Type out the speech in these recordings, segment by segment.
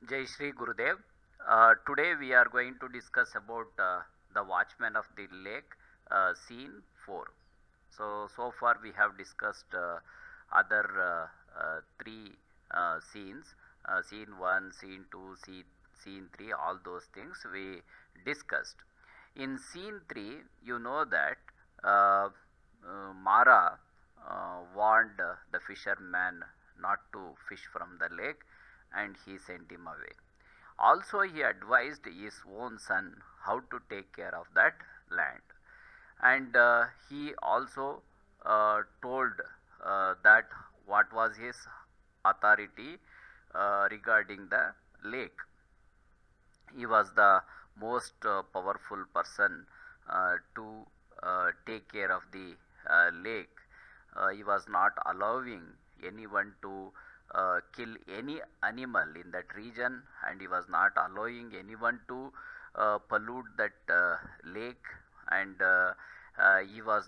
Jai Shri Gurudev. Today we are going to discuss about the Watchman of the Lake, scene 4. So far we have discussed other three scenes, scene 1, scene 2, scene 3, all those things we discussed. In scene 3, you know that Mara warned the fisherman not to fish from the lake, and he sent him away. Also, he advised his own son how to take care of that land, and he also told that what was his authority regarding the lake. He was the most powerful person to take care of the lake. He was not allowing anyone to kill any animal in that region, and he was not allowing anyone to pollute that lake. And he was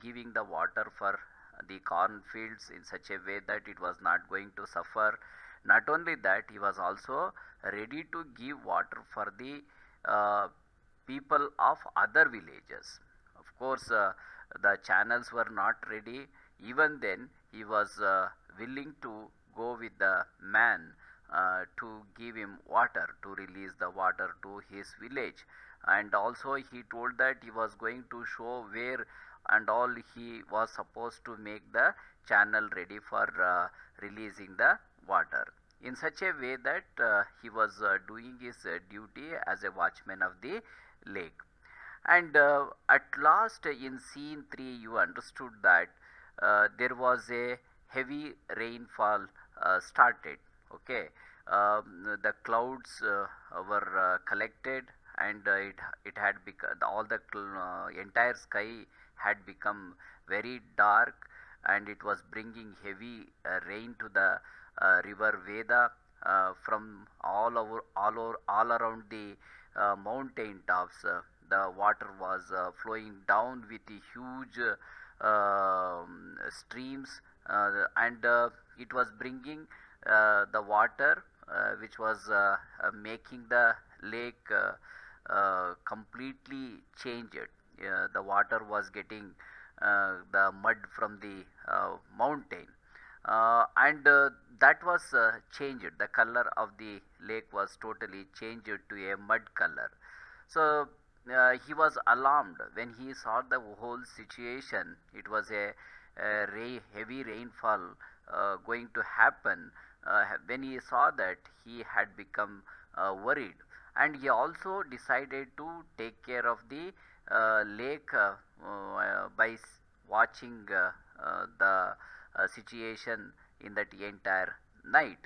giving the water for the cornfields in such a way that it was not going to suffer. Not only that, he was also ready to give water for the uh, people of other villages. Of course, the channels were not ready. Even then, he was willing to go with the man to give him water, to release the water to his village. And also, he told that he was going to show where and all he was supposed to make the channel ready for releasing the water, in such a way that he was doing his duty as a watchman of the lake. And at last, in scene 3, you understood that there was a heavy rainfall started. Okay, the clouds were collected, and it had become all the entire sky had become very dark, and it was bringing heavy rain to the river Veda from all around the mountain tops. The water was flowing down with the huge streams, and it was bringing the water which was making the lake completely changed. The water was getting the mud from the mountain, and that was changed. The color of the lake was totally changed to a mud color. So he was alarmed when he saw the whole situation. It was a heavy rainfall going to happen. When he saw that, he had become worried, and he also decided to take care of the lake by watching the situation in that entire night.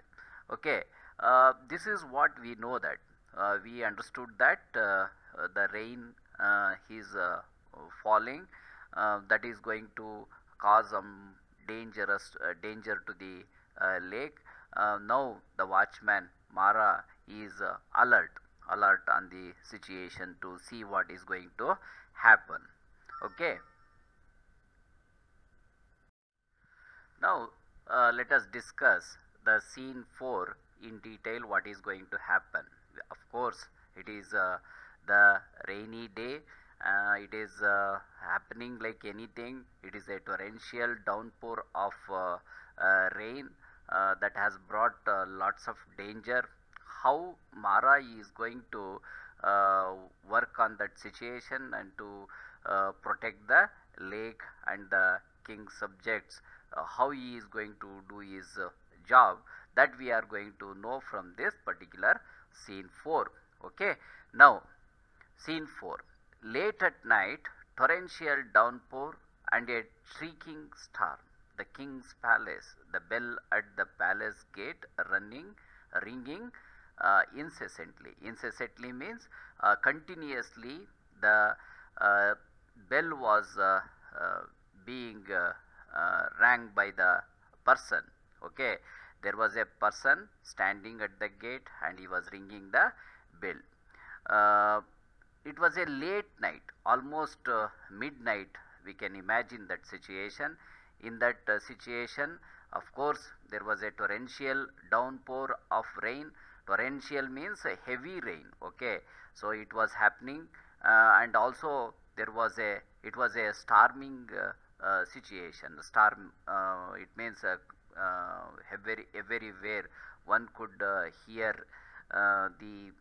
Okay, this is what we know, that we understood that the rain is falling, that is going to cause some danger to the lake. Now the watchman Mara is alert on the situation to see what is going to happen. Okay, now let us discuss the scene 4 in detail, what is going to happen. Of course, it is the rainy day. It is happening like anything. It is a torrential downpour of rain that has brought lots of danger. How Mara is going to work on that situation and to protect the lake and the king's subjects, how he is going to do his job, that we are going to know from this particular scene 4. Okay, now scene 4. Late at night, torrential downpour and a shrieking star. The king's palace, the bell at the palace gate ringing incessantly. Incessantly means continuously. The uh, bell was being rang by the person. Okay, there was a person standing at the gate, and he was ringing the bell. Uh, it was a late night, almost midnight. We can imagine that situation. In that situation, Of course, there was a torrential downpour of rain. Torrential means a heavy rain. Okay, so it was happening, and also there was a storming situation. Storm, it means everywhere one could hear the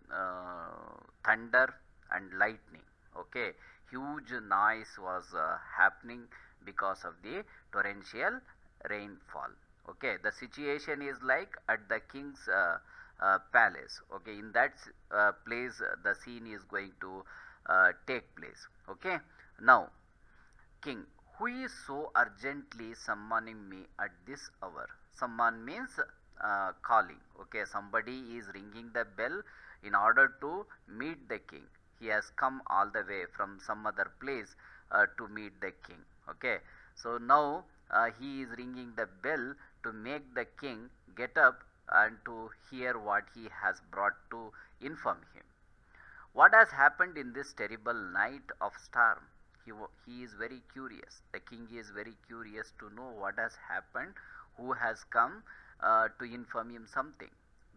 thunder and lightning. Okay, huge noise was happening because of the torrential rainfall. Okay, the situation is like at the king's palace. Okay, in that place the scene is going to take place. Okay, now, king, who is so urgently summoning me at this hour? Summon means calling. Okay, somebody is ringing the bell in order to meet the king. He has come all the way from some other place to meet the king. Okay, so now he is ringing the bell to make the king get up and to hear what he has brought to inform him. What has happened in this terrible night of storm? He is very curious. The king is very curious to know what has happened, who has come to inform him something.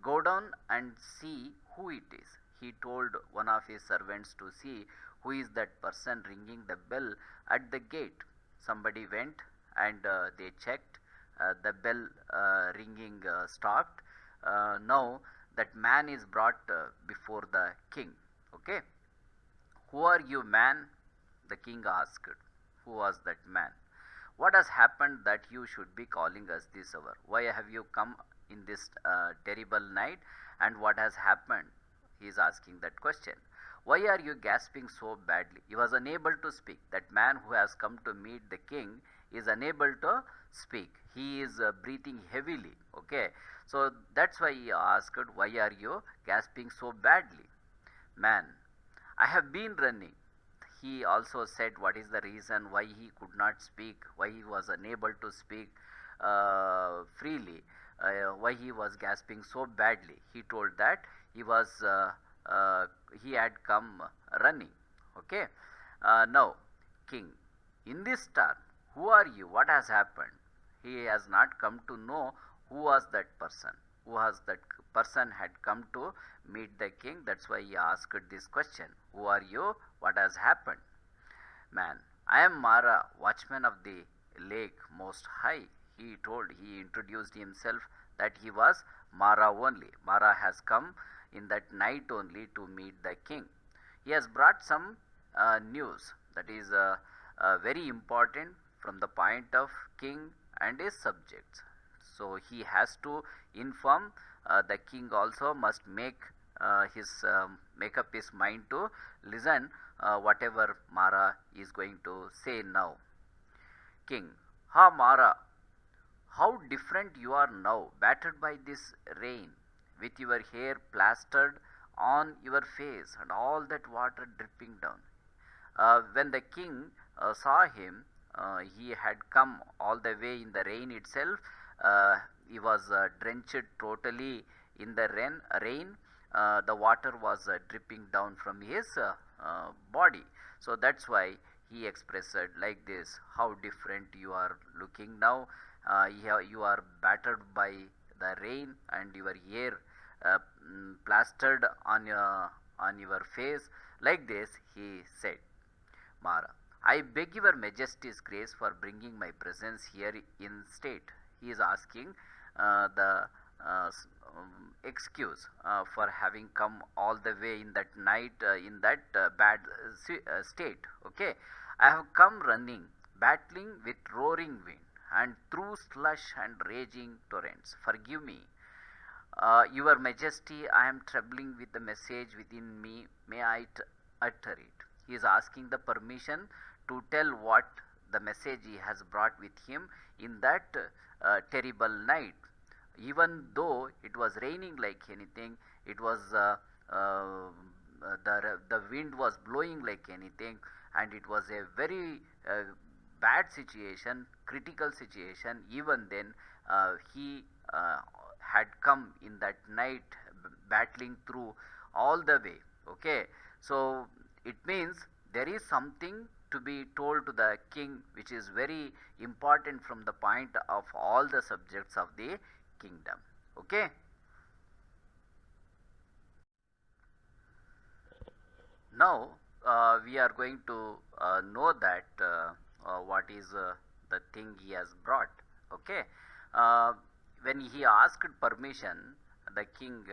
Go down and see who it is. He told one of his servants to see who is that person ringing the bell at the gate. Somebody went and they checked. The bell ringing stopped. Now that man is brought before the king. Okay, who are you, man? The king asked. Who was that man? What has happened that you should be calling us this hour? Why have you come in this terrible night, and what has happened? He is asking that question. Why are you gasping so badly? He was unable to speak. That man who has come to meet the king is unable to speak. He is breathing heavily. Okay, so that's why he asked, why are you gasping so badly? Man, I have been running. He also said what is the reason why he could not speak, why he was unable to speak freely, why he was gasping so badly. He told that he had come running. Okay, now, king, in this turn, who are you? What has happened? He has not come to know who was that person. Who was that person had come to meet the king. That's why he asked this question. Who are you? What has happened? Man, I am Mara, watchman of the lake most high. He introduced himself that he was Mara only. Mara has come in that night only to meet the king. He has brought some news that is very important from the point of king and his subjects. So he has to inform. The king also must make up his mind to listen whatever Mara is going to say now. King, ha Mara, how different you are now, battered by this rain, with your hair plastered on your face and all that water dripping down. When the king saw him, he had come all the way in the rain itself. He was drenched totally in the rain. The water was dripping down from his body. So that's why he expressed like this: how different you are looking now. You are battered by the rain and your hair plastered on your face. Like this, he said, Mara, I beg your majesty's grace for bringing my presence here in state. He is asking the excuse for having come all the way in that night in that bad state. Okay, I have come running, battling with roaring wind and through slush and raging torrents. Forgive me, your majesty. I am troubling with the message within me. May I utter it? He is asking the permission to tell what the message he has brought with him in that terrible night. Even though it was raining like anything, it was the wind was blowing like anything, and it was a very bad situation, critical situation. Even then, he had come in that night, battling through all the way. Okay, so it means there is something to be told to the king, which is very important from the point of all the subjects of the kingdom. Okay. Now we are going to know that what is the thing he has brought. Okay. Uh, when he asked permission, the king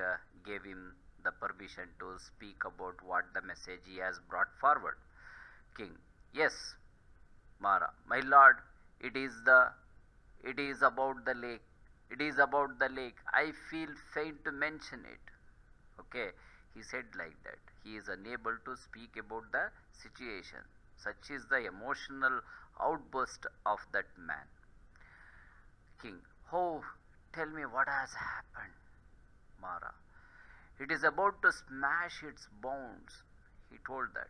gave him the permission to speak about what the message he has brought forward. King, yes, Mara, my lord, it is the it is about the lake. It is about the lake. I feel faint to mention it. Okay, he said like that. He is unable to speak about the situation. Such is the emotional outburst of that man. King, oh, tell me what has happened, Mara. It is about to smash its bones. He told that.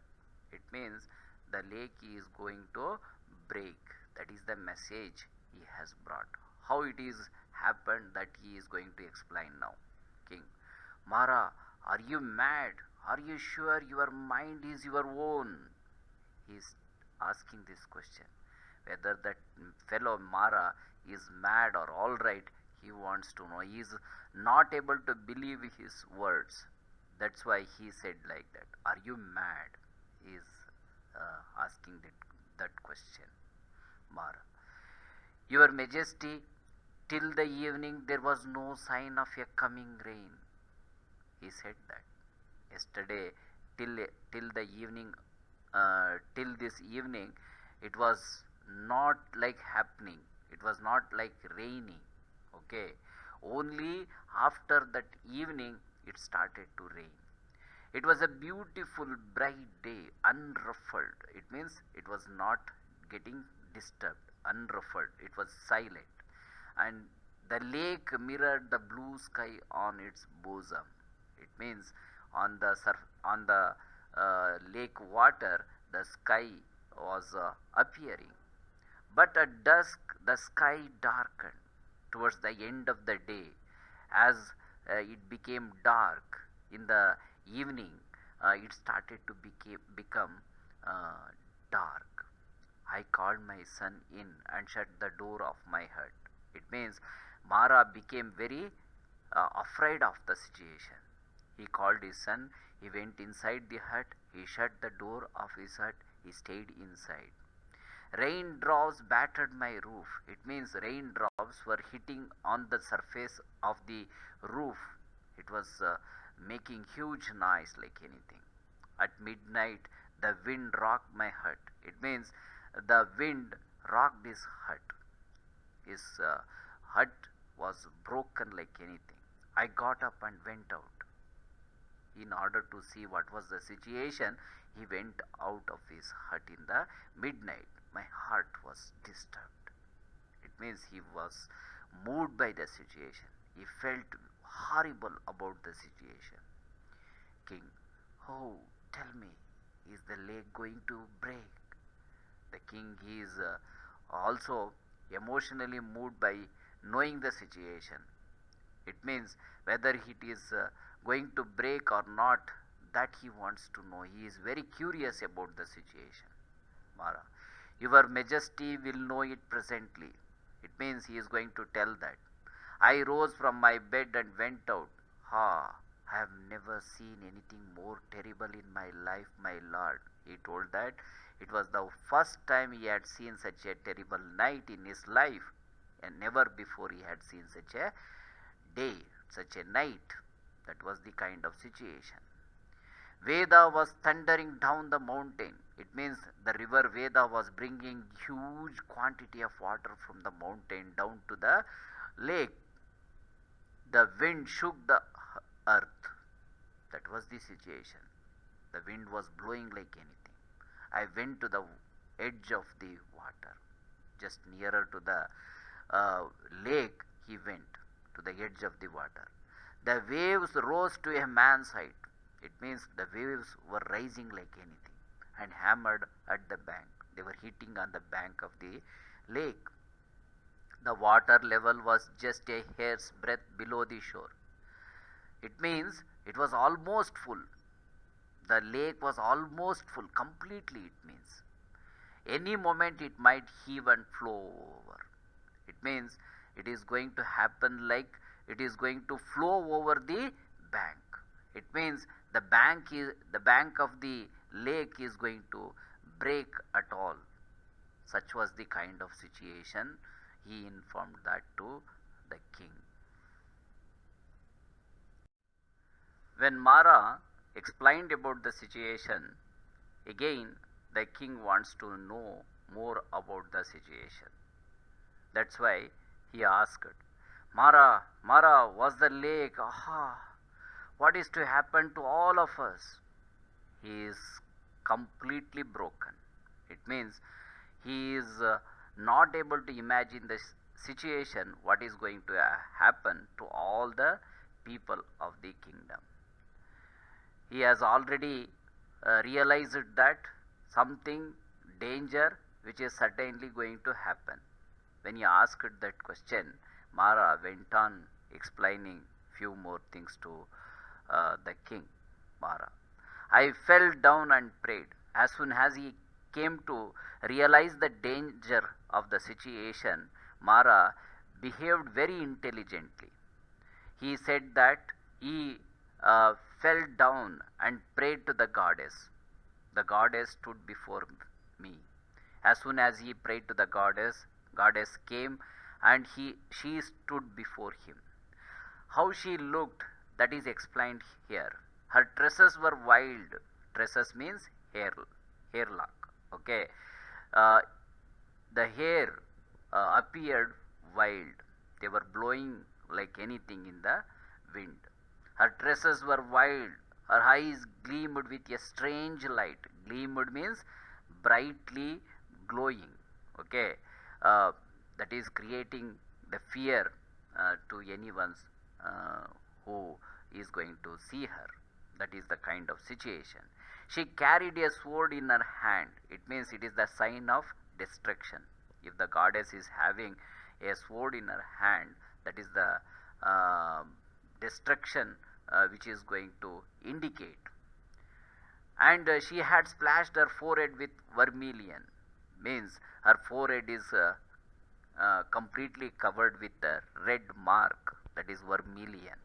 It means the lake is going to break. That is the message he has brought. How it is happened, that he is going to explain now. King, Mara, are you mad? Are you sure your mind is your own? He is asking this question. Whether that fellow Mara is mad or alright, he wants to know. He is not able to believe his words. That's why he said like that. Are you mad? He is asking that question. Mara. Your Majesty, till the evening there was no sign of a coming rain. He said that. Yesterday, till the evening, till this evening, it was not like happening. It was not like raining. Okay. Only after that evening it started to rain. It was a beautiful bright day, unruffled. It means it was not getting disturbed, unruffled. It was silent. And the lake mirrored the blue sky on its bosom. It means on the lake water, the sky was appearing. But at dusk, the sky darkened towards the end of the day. As it became dark in the evening, it started to become dark. I called my son in and shut the door of my hut. It means Mara became very afraid of the situation. He called his son, he went inside the hut, he shut the door of his hut, he stayed inside. Raindrops battered my roof. It means raindrops were hitting on the surface of the roof. It was making huge noise like anything. At midnight, the wind rocked my hut. It means the wind rocked his hut. His hut was broken like anything. I got up and went out. In order to see what was the situation, he went out of his hut in the midnight. My heart was disturbed. It means he was moved by the situation. He felt horrible about the situation. King, oh, tell me, is the lake going to break? The king is also emotionally moved by knowing the situation. It means whether it is going to break or not, that he wants to know. He is very curious about the situation. Mara, your Majesty will know it presently. It means he is going to tell that. I rose from my bed and went out. Ah, I have never seen anything more terrible in my life, my lord. He told that it was the first time he had seen such a terrible night in his life, and never before he had seen such a day, such a night. That was the kind of situation. Veda was thundering down the mountain. It means the river Veda was bringing huge quantity of water from the mountain down to the lake. The wind shook the earth. That was the situation. The wind was blowing like anything. I went to the edge of the water, just nearer to the lake. He went to the edge of the water. The waves rose to a man's height. It means the waves were rising like anything and hammered at the bank. They were hitting on the bank of the lake. The water level was just a hair's breadth below the shore. It means it was almost full. The lake was almost full, completely, it means. Any moment it might heave and flow over. It means it is going to happen like it is going to flow over the bank. It means the bank of the lake is going to break at all. Such was the kind of situation. He informed that to the king. When Mara explained about the situation, again the king wants to know more about the situation. That's why he asked, Mara, Mara, was the lake? Aha, what is to happen to all of us? He is completely broken. It means he is not able to imagine the situation, what is going to happen to all the people of the kingdom. He has already realized that something danger which is certainly going to happen. When he asked that question, Mara went on explaining few more things to the king. Mara, I fell down and prayed. As soon as he came to realize the danger of the situation, Mara behaved very intelligently. He said that he fell down and prayed to the goddess. The goddess stood before me. As soon as he prayed to the goddess came and she stood before him. How she looked, that is explained here. Her tresses were wild. Tresses means hairlock. Okay, uh, the hair appeared wild. They were blowing like anything in the wind. Her tresses were wild. Her eyes gleamed with a strange light. Gleamed means brightly glowing. Okay, uh, that is creating the fear to anyone uh, who is going to see her. That is the kind of situation. She carried a sword in her hand. It means it is the sign of destruction. If the goddess is having a sword in her hand, that is the destruction which is going to indicate. And she had splashed her forehead with vermilion, means her forehead is completely covered with a red mark, that is vermilion.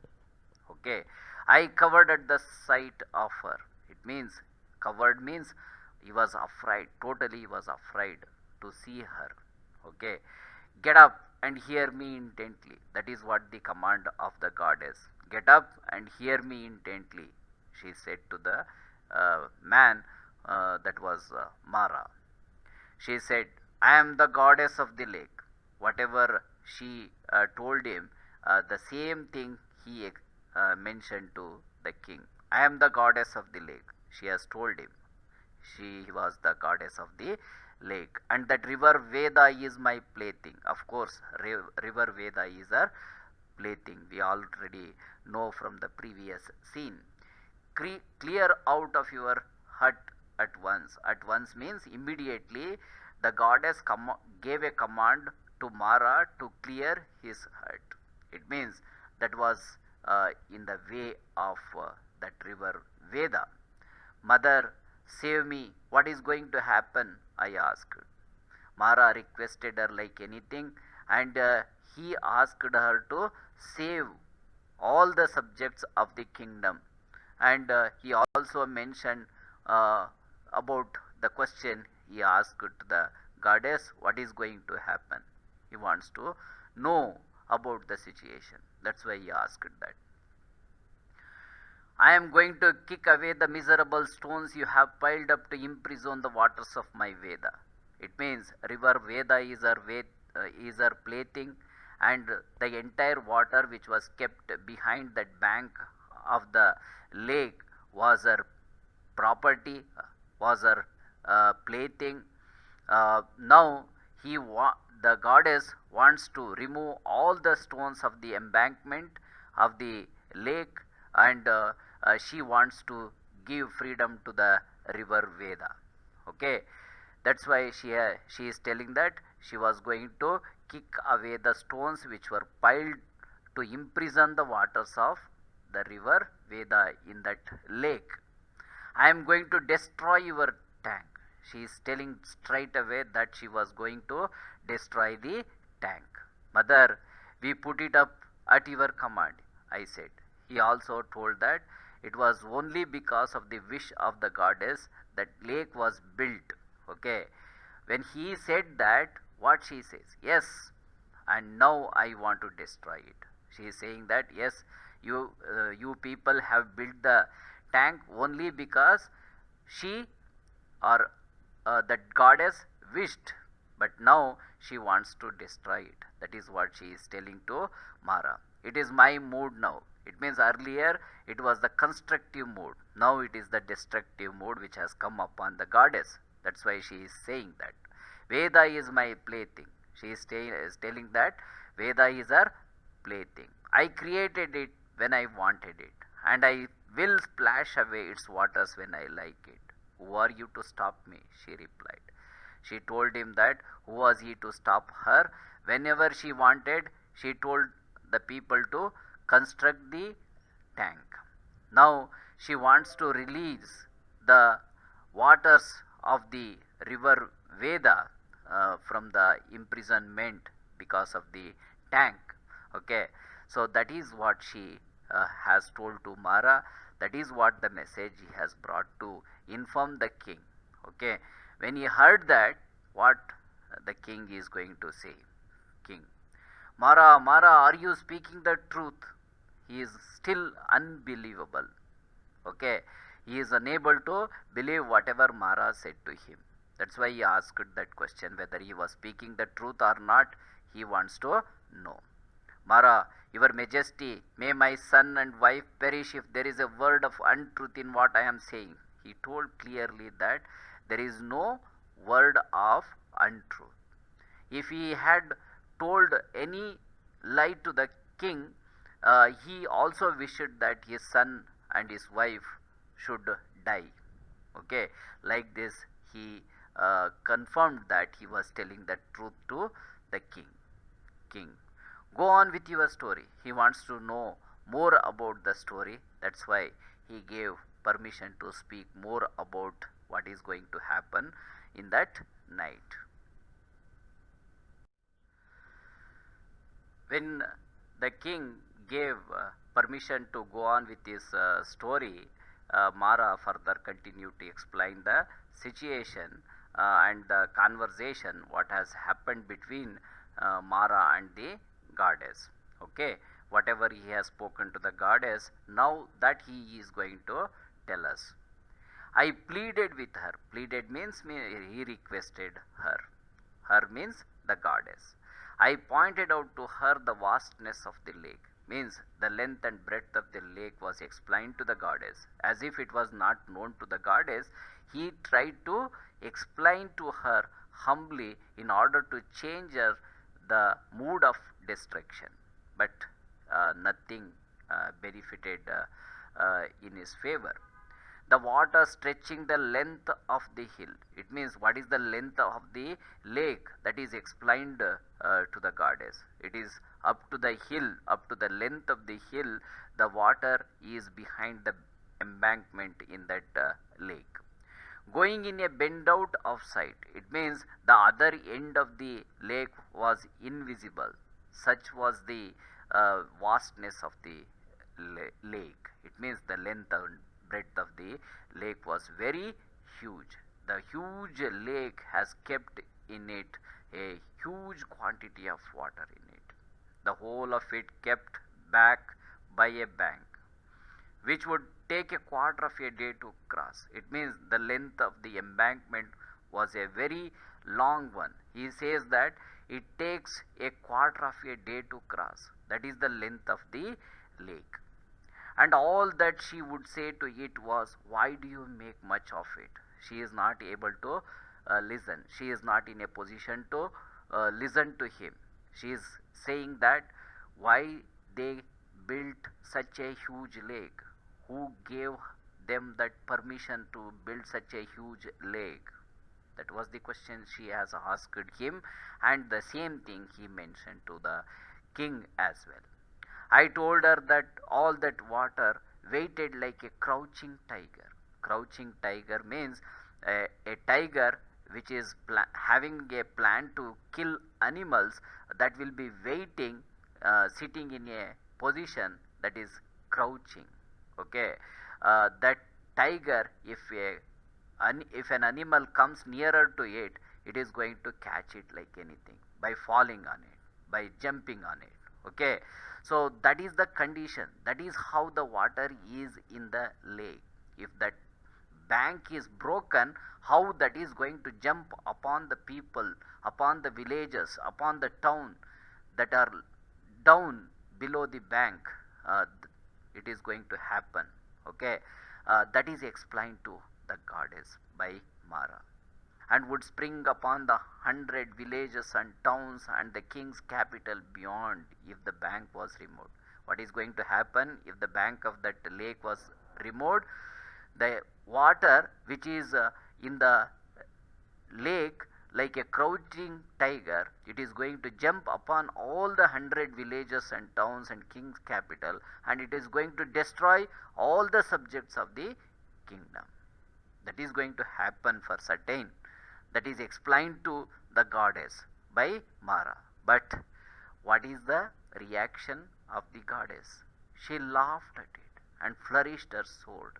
Okay, I covered at the sight of her. It means covered means he was afraid, totally he was afraid to see her. Okay, get up and hear me intently. That is what the command of the goddess. Get up and hear me intently, she said to the man, that was Mara. She said, I am the goddess of the lake. Whatever she told him, the same thing he mentioned to the king. I am the goddess of the lake. She has told him. She was the goddess of the lake. And that river Veda is my plaything. Of course, river Veda is her plaything. We already know from the previous scene. Clear out of your hut at once. At once means immediately the goddess gave a command to Mara to clear his hut. It means that was in the way of that river Veda. Mother, save me. What is going to happen? I asked. Mara requested her like anything, and he asked her to save all the subjects of the kingdom. And he also mentioned about the question he asked to the goddess, what is going to happen. He wants to know about the situation. That's why he asked that. I am going to kick away the miserable stones you have piled up to imprison the waters of my Veda. It means river Veda is her plaything, and the entire water which was kept behind that bank of the lake was her property, was her plaything. Now the goddess wants to remove all the stones of the embankment of the lake, and she wants to give freedom to the river Veda. Okay, that's why she is telling that she was going to kick away the stones which were piled to imprison the waters of the river Veda in that lake. I am going to destroy your tank. She is telling straight away that she was going to destroy the tank. Mother, we put it up at your command, I said. He also told that it was only because of the wish of the goddess that lake was built. Okay. When he said that, what she says? Yes, and now I want to destroy it. She is saying that yes, you people have built the tank only because she or that goddess wished, but now she wants to destroy it. That is what she is telling to Mara. It is my mood now. It means earlier it was the constructive mood. Now it is the destructive mood which has come upon the goddess. That's why she is saying that. Veda is my plaything. She is telling that Veda is her plaything. I created it when I wanted it, and I will splash away its waters when I like it. Who are you to stop me? She replied. She told him that who was he to stop her? Whenever she wanted, she told the people to construct the tank. Now she wants to release the waters of the river Veda from the imprisonment because of the tank. Okay, so that is what she has told to Mara. That is what the message he has brought to inform the king. Okay, when he heard that, what the king is going to say? King, Mara, Mara, are you speaking the truth? He is still unbelievable. Okay, he is unable to believe whatever Mara said to him. That's why he asked that question, whether he was speaking the truth or not. He wants to know. Mara, your majesty, may my son and wife perish if there is a word of untruth in what I am saying. He told clearly that there is no word of untruth. If he had told any lie to the king, he also wished that his son and his wife should die. Okay, like this he confirmed that he was telling the truth to the king. King, go on with your story. He wants to know more about the story. That's why he gave permission to speak more about what is going to happen in that night. When the king gave permission to go on with his story, Mara further continued to explain the situation and the conversation what has happened between Mara and the goddess. Okay, whatever he has spoken to the goddess, now that he is going to tell us. I pleaded with her. Pleaded means he requested her. Her means the goddess. I pointed out to her the vastness of the lake. Means the length and breadth of the lake was explained to the goddess. As if it was not known to the goddess, he tried to explain to her humbly in order to change her the mood of destruction. But nothing benefited in his favor. The water stretching the length of the hill. It means what is the length of the lake, that is explained to the goddess. It is up to the hill, up to the length of the hill, the water is behind the embankment in that lake. Going in a bend out of sight. It means the other end of the lake was invisible. Such was the vastness of the lake. It means the length and breadth of the lake was very huge. The huge lake has kept in it a huge quantity of water in it. The whole of it kept back by a bank, which would take a quarter of a day to cross. It means the length of the embankment was a very long one. He says that it takes a quarter of a day to cross. That is the length of the lake. And all that she would say to it was, why do you make much of it? She is not able to listen. She is not in a position to listen to him. She is saying that why they built such a huge lake. Who gave them that permission to build such a huge lake? That was the question she has asked him, and the same thing he mentioned to the king as well. I told her that all that water waited like a crouching tiger. Crouching tiger means A tiger which is having a plan to kill animals, that will be waiting, sitting in a position that is crouching. Okay, that tiger, if an animal comes nearer to it, it is going to catch it like anything by falling on it, by jumping on it. Okay, so that is the condition. That is how the water is in the lake. If that bank is broken, how that is going to jump upon the people, upon the villages, upon the town that are down below the bank, it is going to happen. Okay, that is explained to the goddess by Mara, and would spring upon the 100 villages and towns and the king's capital beyond if the bank was removed. What is going to happen if the bank of that lake was removed? The water which is in the lake, like a crouching tiger, it is going to jump upon all the 100 villages and towns and king's capital, and it is going to destroy all the subjects of the kingdom. That is going to happen for certain. That is explained to the goddess by Mara. But what is the reaction of the goddess? She laughed at it and flourished her sword.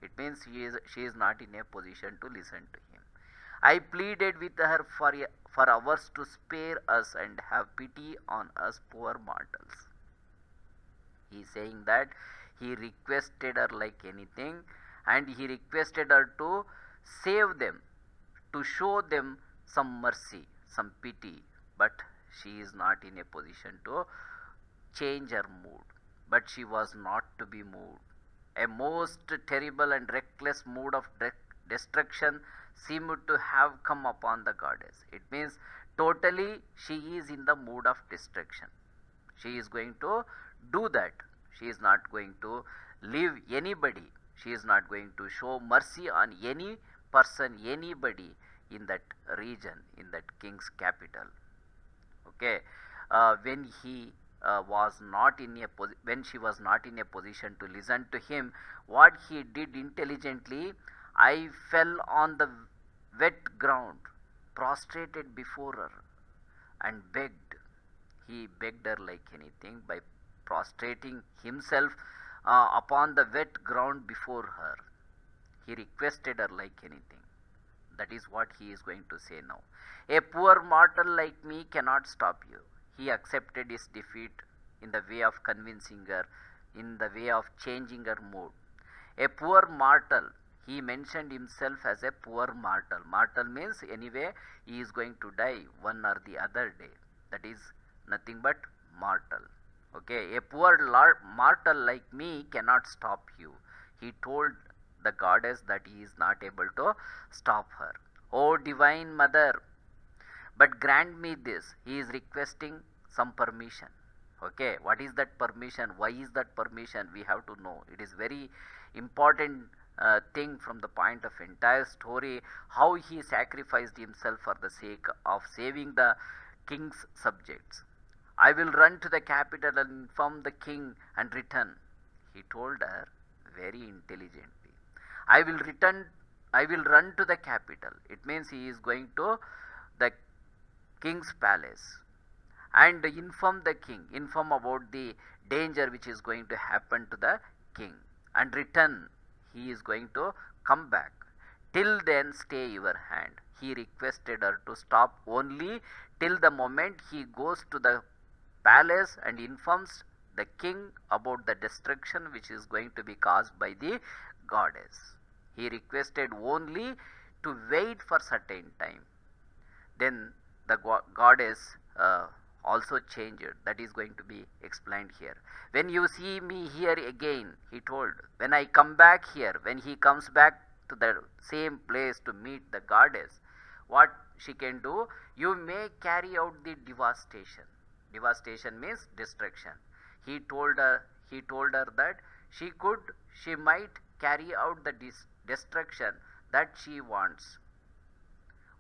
It means she is not in a position to listen to him. I pleaded with her for hours to spare us and have pity on us poor mortals. He is saying that he requested her like anything, and he requested her to save them, to show them some mercy, some pity, but she is not in a position to change her mood. But she was not to be moved. A most terrible and reckless mood of destruction seemed to have come upon the goddess. It means totally she is in the mood of destruction. She is going to do that. She is not going to leave anybody. She is not going to show mercy on any person, anybody in that region, in that king's capital. Okay, when he was not in a when she was not in a position to listen to him, what he did intelligently, I fell on the wet ground, prostrated before her, and begged. He begged her like anything by prostrating himself upon the wet ground before her. He requested her like anything. That is what he is going to say now. A poor mortal like me cannot stop you. He accepted his defeat in the way of convincing her, in the way of changing her mood. A poor mortal, he mentioned himself as a poor mortal. Mortal means anyway he is going to die one or the other day. That is nothing but mortal. Okay, a poor mortal like me cannot stop you. He told the goddess that he is not able to stop her. O divine mother, but grant me this. He is requesting some permission. Okay, what is that permission? Why is that permission? We have to know. It is very important thing from the point of entire story, how he sacrificed himself for the sake of saving the king's subjects. I will run to the capital and inform the king and return. He told her very intelligently. I will run to the capital. It means he is going to the king's palace and inform the king, inform about the danger which is going to happen to the king, and return. He is going to come back. Till then, stay your hand. He requested her to stop only till the moment he goes to the palace and informs the king about the destruction which is going to be caused by the goddess. He requested only to wait for certain time. Then the goddess also changed. That is going to be explained here. When you see me here again, he told, when I come back here, when he comes back to the same place to meet the goddess, what she can do, you may carry out the devastation. Devastation means destruction. He told her that she might carry out the destruction that she wants.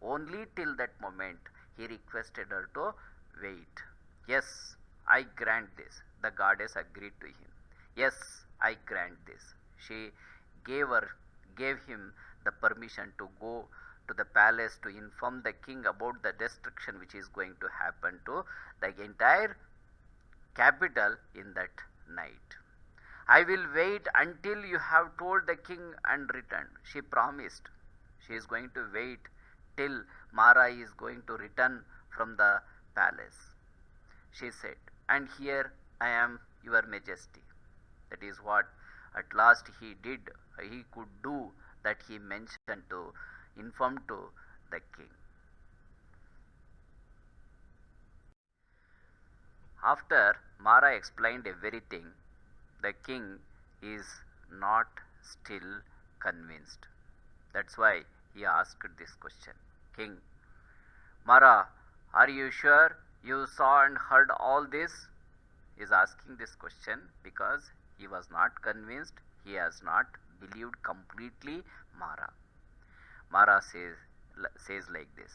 Only till that moment he requested her to wait. Yes, I grant this. The goddess agreed to him. Yes, I grant this. She gave him the permission to go to the palace to inform the king about the destruction which is going to happen to the entire capital in that night. I will wait until you have told the king and returned. She promised. She is going to wait till Mara is going to return from the palace. She said, and here I am, your majesty. That is what at last he did, he could do, that he mentioned to inform to the king. After Mara explained everything, the king is not still convinced. That's why he asked this question. King, Mara, are you sure you saw and heard all this? He is asking this question because he was not convinced, he has not believed completely Mara. Mara says like this,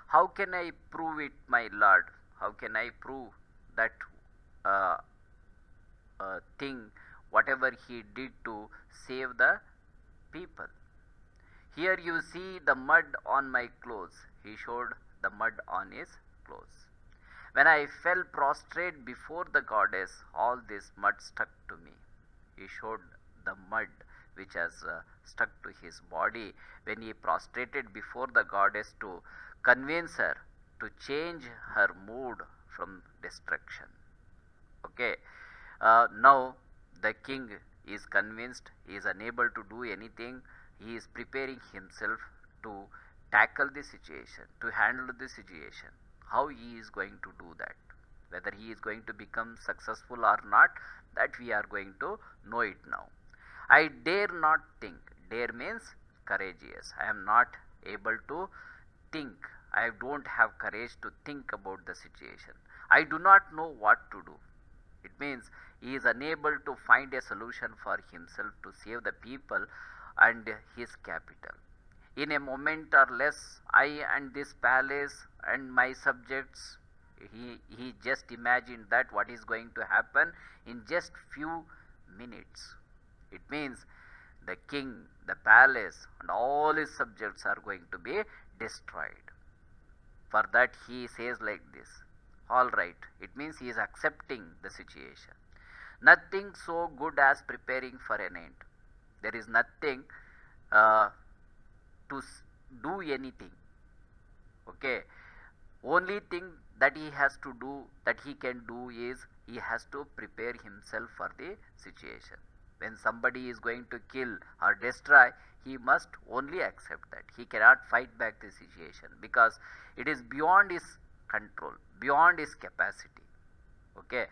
how can I prove it, my lord? How can I prove that thing, whatever he did to save the people? Here you see the mud on my clothes. He showed the mud on his clothes. When I fell prostrate before the goddess, all this mud stuck to me. He showed the mud which has stuck to his body when he prostrated before the goddess to convince her to change her mood from destruction. Okay, now the king is convinced, he is unable to do anything, he is preparing himself to tackle the situation, to handle the situation. How he is going to do that, whether he is going to become successful or not, that we are going to know it now. I dare not think. Dare means courageous. I am not able to think. I don't have courage to think about the situation. I do not know what to do. It means he is unable to find a solution for himself to save the people and his capital. In a moment or less, I and this palace and my subjects, he just imagined that what is going to happen in just few minutes. It means the king, the palace and all his subjects are going to be destroyed. For that he says like this, all right, it means he is accepting the situation. Nothing so good as preparing for an end. There is nothing to do anything. Okay, only thing that he has to do, that he can do, is he has to prepare himself for the situation. When somebody is going to kill or destroy, he must only accept that. He cannot fight back the situation because it is beyond his control, beyond his capacity. Okay,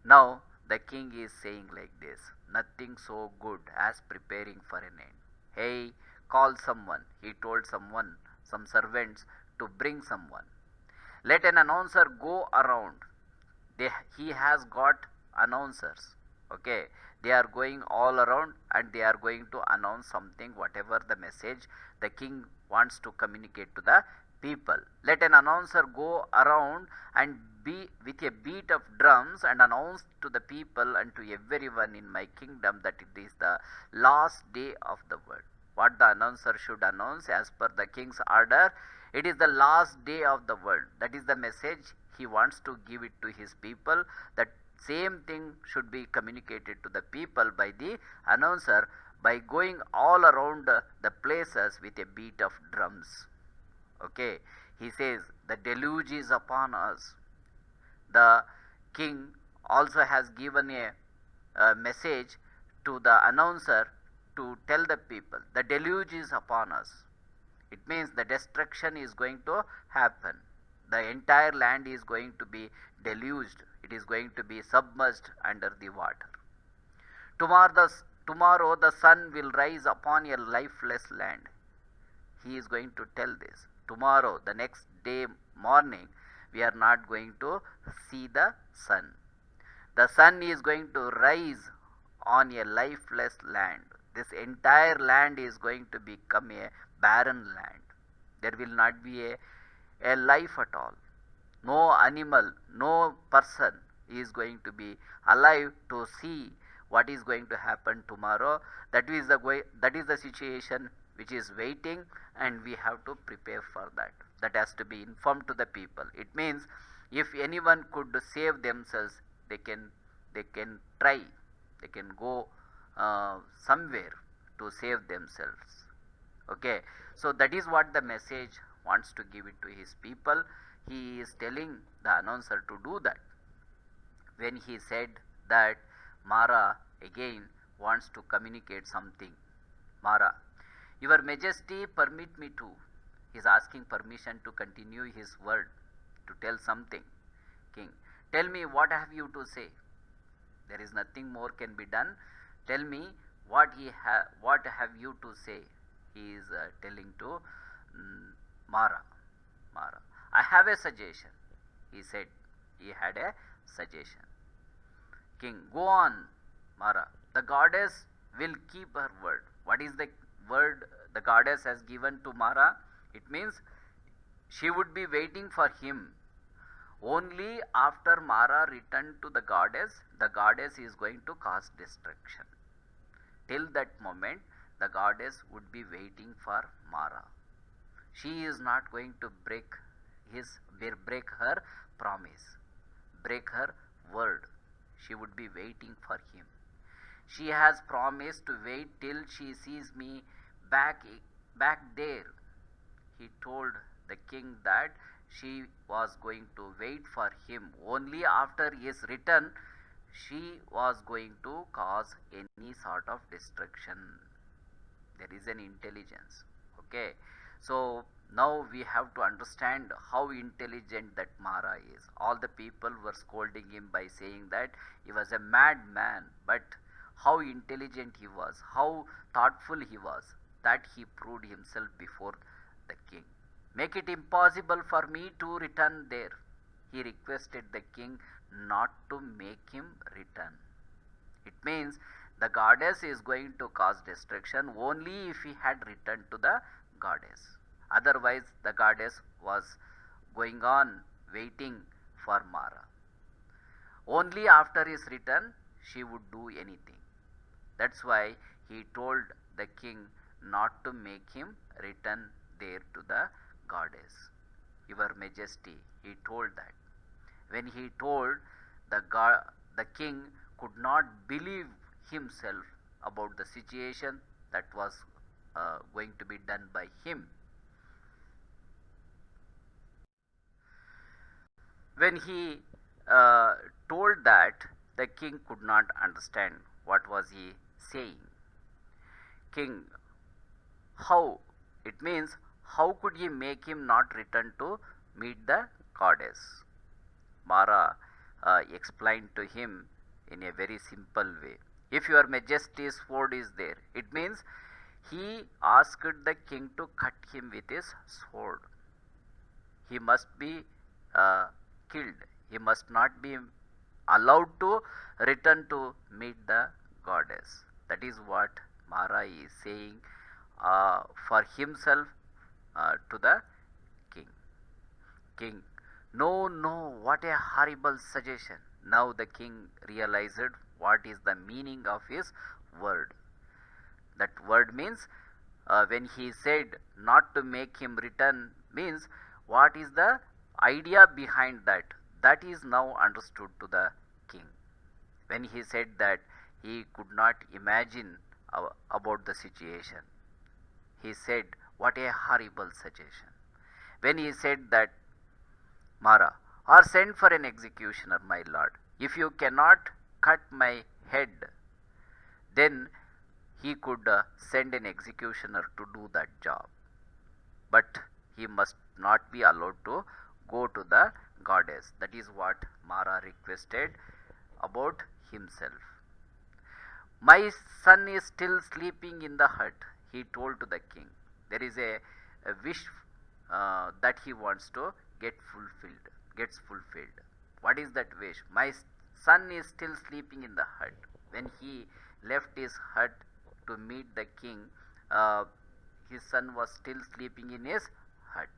now the king is saying like this, nothing so good as preparing for an end. Hey, call someone. He told someone, some servants, to bring someone. Let an announcer go around. He has got announcers. Okay, they are going all around and they are going to announce something, whatever the message the king wants to communicate to the people. Let an announcer go around and be with a beat of drums and announce to the people and to everyone in my kingdom that it is the last day of the world. What the announcer should announce as per the king's order, it is the last day of the world. That is the message he wants to give it to his people. That same thing should be communicated to the people by the announcer by going all around the places with a beat of drums. Okay, he says the deluge is upon us. The king also has given a message to the announcer to tell the people the deluge is upon us. It means the destruction is going to happen. The entire land is going to be deluged. It is going to be submerged under the water. Tomorrow the sun will rise upon a lifeless land. He is going to tell this. Tomorrow, the next day morning, we are not going to see the sun. The sun is going to rise on a lifeless land. This entire land is going to become a barren land. There will not be a life at all. No animal, no person is going to be alive to see what is going to happen tomorrow. That is the situation which is waiting, and we have to prepare for that. That has to be informed to the people. It means if anyone could save themselves, they can try, they can go somewhere to save themselves. Okay, so that is what the message wants to give it to his people. He is telling the announcer to do that. When he said that, Mara again wants to communicate something. Mara, your majesty, permit me to. He is asking permission to continue his word, to tell something. King, tell me, what have you to say? There is nothing more can be done. Tell me what have you to say? He is telling to Mara. Mara, I have a suggestion. He said he had a suggestion. King, go on, Mara. The goddess will keep her word. What is the word the goddess has given to Mara? It means she would be waiting for him. Only after Mara returned to the goddess is going to cause destruction. Till that moment, the goddess would be waiting for Mara. She is not going to break her promise, break her word. She would be waiting for him. She has promised to wait till she sees me back there. He told the king that she was going to wait for him. Only after his return, she was going to cause any sort of destruction. There is an intelligence. Okay, so now we have to understand how intelligent that Mara is. All the people were scolding him by saying that he was a madman, but how intelligent he was, how thoughtful he was, that he proved himself before the king. Make it impossible for me to return there. He requested the king not to make him return. It means the goddess is going to cause destruction only if he had returned to the goddess. Otherwise, the goddess was going on waiting for Mara. Only after his return, she would do anything. That's why he told the king not to make him return there to the goddess. Your majesty, he told that. When he told, the king could not believe himself about the situation that was going to be done by him. When he told that, the king could not understand what was he saying. King, how? It means how could he make him not return to meet the goddess? Mara explained to him in a very simple way. If your majesty's sword is there, it means he asked the king to cut him with his sword. He must be killed. He must not be allowed to return to meet the goddess. That is what Mara is saying for himself to the king. King, no, no, what a horrible suggestion. Now the king realized what is the meaning of his word. That word means when he said not to make him return, means what is the idea behind that. That is now understood to the king. When he said that, he could not imagine about the situation. He said, what a horrible suggestion. When he said that, Mara, or send for an executioner, my lord. If you cannot cut my head, then he could send an executioner to do that job. But he must not be allowed to go to the goddess. That is what Mara requested about himself. My son is still sleeping in the hut, he told to the king. There is a wish that he wants to gets fulfilled. What is that wish? My son is still sleeping in the hut. When he left his hut to meet the king, his son was still sleeping in his hut.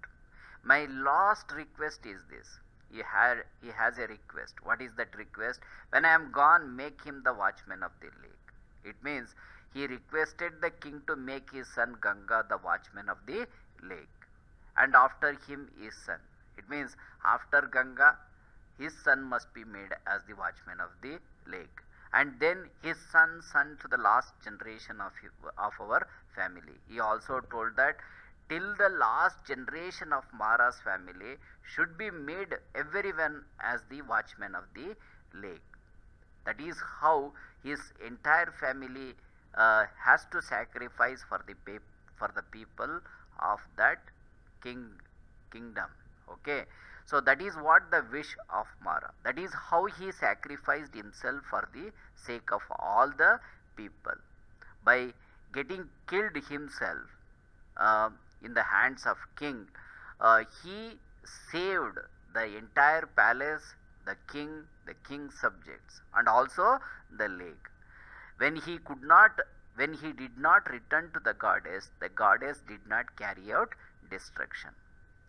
My last request is this. He has a request. What is that request? When I am gone, make him the watchman of the lake. It means he requested the king to make his son Ganga the watchman of the lake, and after him his son. It means after Ganga, his son must be made as the watchman of the lake, and then his son to the last generation of our family. He also told that till the last generation of Mara's family should be made everyone as the watchman of the lake. That is how his entire family has to sacrifice for the people of that kingdom. Okay, so that is what the wish of Mara. That is how he sacrificed himself for the sake of all the people by getting killed himself in the hands of king. He saved the entire palace, the king's subjects, and also the lake. When he could not, when he did not return to the goddess did not carry out destruction.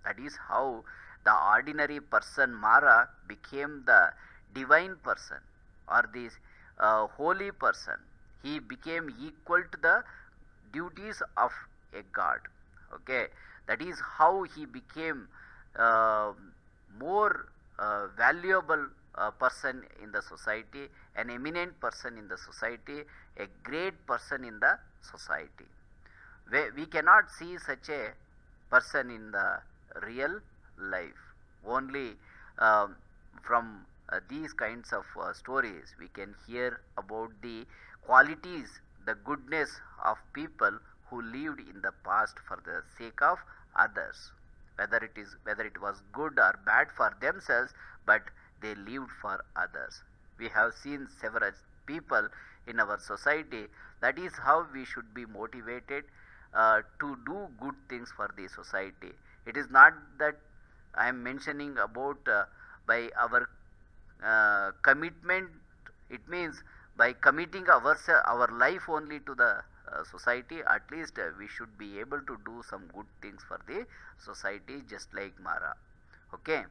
That is how the ordinary person Mara became the divine person or the holy person. He became equal to the duties of a god. Okay, that is how he became more valuable person in the society, an eminent person in the society, a great person in the society. We cannot see such a person in the real life. Only from these kinds of stories we can hear about the qualities, the goodness of people who lived in the past for the sake of others, whether it was good or bad for themselves, but they lived for others. We have seen several people in our society. That is how we should be motivated to do good things for the society. It is not that I am mentioning about by our commitment. It means by committing our life only to the society. At least we should be able to do some good things for the society, just like Mara. Okay.